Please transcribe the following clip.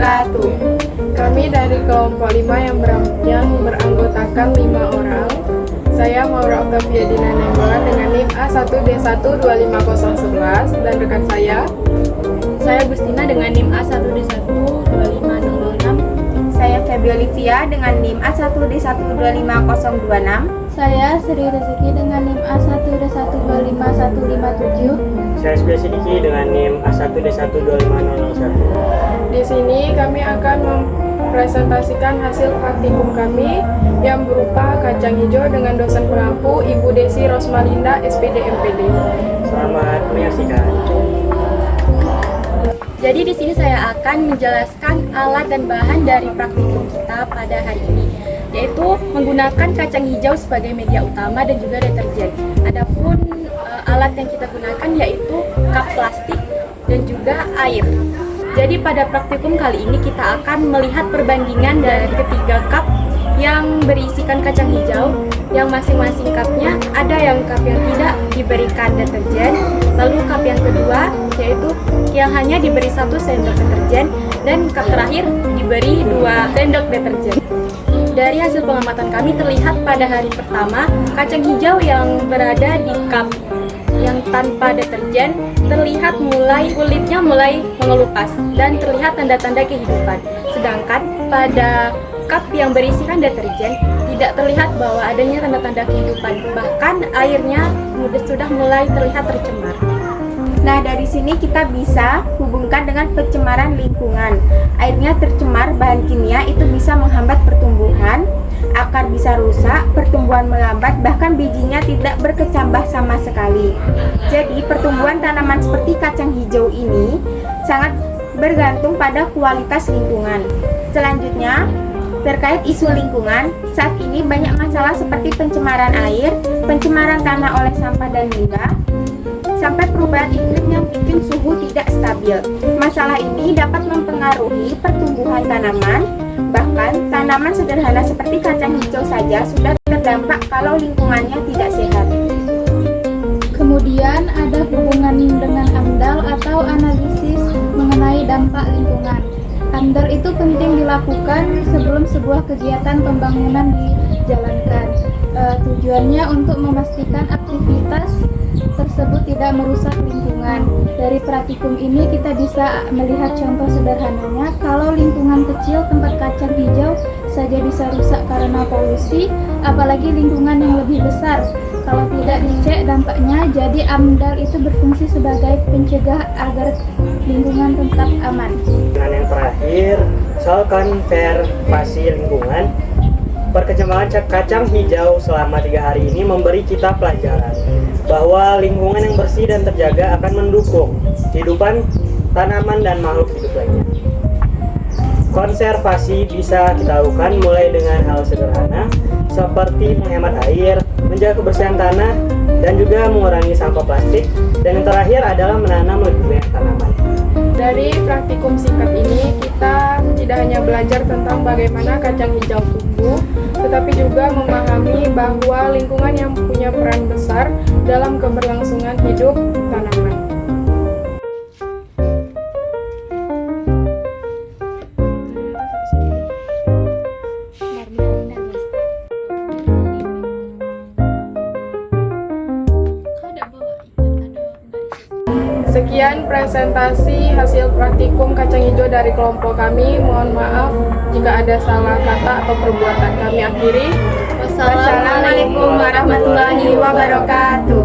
wabarakatuh. Kami dari kelompok 5 yang beranggotakan 5 orang. Saya Maura Octavia Dina Nenggolan dengan NIM A1D1250111 dan rekan saya Gustina dengan NIM A1D12506. Saya Feby Olivia dengan NIM A1D1250026. Saya Sri Rezeki dengan NIM A1D1251157. Saya Sidiki dengan NIM A1D1250001. di sini kami akan mempresentasikan hasil praktikum kami yang berupa kacang hijau dengan dosen pengampu Ibu Desi Rosmalinda SPD MPD. Selamat menyaksikan. Jadi di sini saya akan menjelaskan alat dan bahan dari praktikum kita pada hari ini, yaitu menggunakan kacang hijau sebagai media utama dan juga deterjen. Adapun alat yang kita gunakan yaitu cup plastik dan juga air. Jadi pada praktikum kali ini kita akan melihat perbandingan dari ketiga cup yang berisikan kacang hijau, yang masing-masing cupnya ada yang cup yang tidak diberikan deterjen, lalu cup yang kedua yaitu yang hanya diberi 1 sendok deterjen, dan cup terakhir diberi 2 sendok deterjen. Dari hasil pengamatan kami terlihat pada hari pertama kacang hijau yang berada di cup yang tanpa deterjen terlihat kulitnya mulai mengelupas dan terlihat tanda-tanda kehidupan. Sedangkan pada cup yang berisikan deterjen tidak terlihat bahwa adanya tanda-tanda kehidupan, bahkan airnya sudah mulai terlihat tercemar. Nah, dari sini kita bisa hubungkan dengan pencemaran lingkungan. Airnya tercemar bahan kimia itu bisa menghambat pertumbuhan, akar bisa rusak, pertumbuhan melambat, bahkan bijinya tidak berkecambah sama sekali. Jadi, pertumbuhan tanaman seperti kacang hijau ini sangat bergantung pada kualitas lingkungan. Selanjutnya, terkait isu lingkungan, saat ini banyak masalah seperti pencemaran air, pencemaran tanah oleh sampah dan limbah, sampai perubahan iklim yang bikin suhu tidak stabil. Masalah ini dapat mempengaruhi pertumbuhan tanaman, bahkan tanaman sederhana seperti kacang hijau saja sudah terdampak kalau lingkungannya tidak sehat. Kemudian ada hubungan dengan AMDAL atau analisis mengenai dampak lingkungan. AMDAL itu penting dilakukan sebelum sebuah kegiatan pembangunan dijalankan. Tujuannya untuk memastikan aktivitas tersebut tidak merusak lingkungan. Dari praktikum ini kita bisa melihat contoh sederhananya, kalau lingkungan kecil tempat kacang hijau saja bisa rusak karena polusi, apalagi lingkungan yang lebih besar. Kalau tidak dicek dampaknya, jadi AMDAL itu berfungsi sebagai pencegah agar lingkungan tetap aman. Dan yang terakhir, soal konservasi lingkungan. Perkembangan kacang hijau selama 3 hari ini memberi kita pelajaran bahwa lingkungan yang bersih dan terjaga akan mendukung kehidupan tanaman dan makhluk hidup lainnya. Konservasi bisa kita lakukan mulai dengan hal sederhana seperti menghemat air, menjaga kebersihan tanah, dan juga mengurangi sampah plastik. Dan yang terakhir adalah menanam lebih banyak tanaman. Dari praktikum singkat ini kita tidak hanya belajar tentang bagaimana kacang hijau tumbuh, tetapi juga memahami bahwa lingkungan yang punya peran besar dalam keberlangsungan hidup tanaman. Sekian presentasi hasil praktikum kacang hijau dari kelompok kami. Mohon maaf jika ada salah kata atau perbuatan. Kami akhiri. Wassalamualaikum warahmatullahi wabarakatuh.